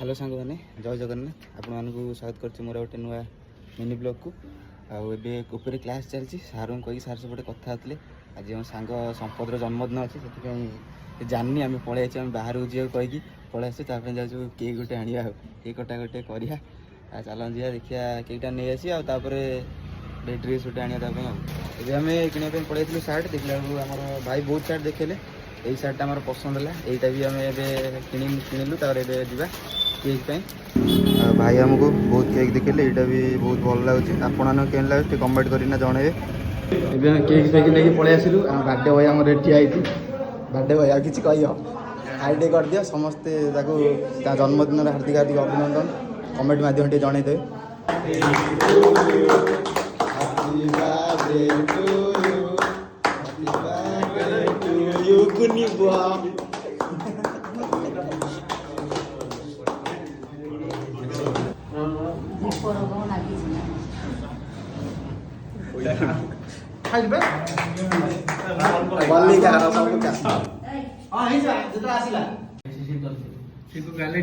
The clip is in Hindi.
हेलो सांग मैंने जय जगन्नाथ आपण स्वागत कर मोर गोटे नुआ मिनी ब्लॉग को आए क्लास चलती सार को कही सार सब कथा आज हम सांग संपदर जन्मदिन अच्छे से जाननी आम पलि आम बाहर जा कहीकि पलि आसो जाऊँ केक गोटे आने केक कटाकटे करा चल जा देखिया केकटा नहीं आसी आपर ड्रेस गोटे आने आम कि पलि सार्ट देखला आम भाई बहुत सार्ट देखेले यही सार्टा आम पसंद है यहीटा भी आम किणिलु जा केक भाई आमको बहुत केक देखेले यहाँ भी बहुत भल लगे आपन के लगे कमेंट करना जनइबे ए केक फेक नहीं पलि आसलु बर्थडे भाई आम ठिया बर्थडे भाई किसी कह हाईटे कर दिया समस्ते जन्मदिन हार्दिक हार्दिक अभिनंदन कमेंट मध्यम जनईदे गाले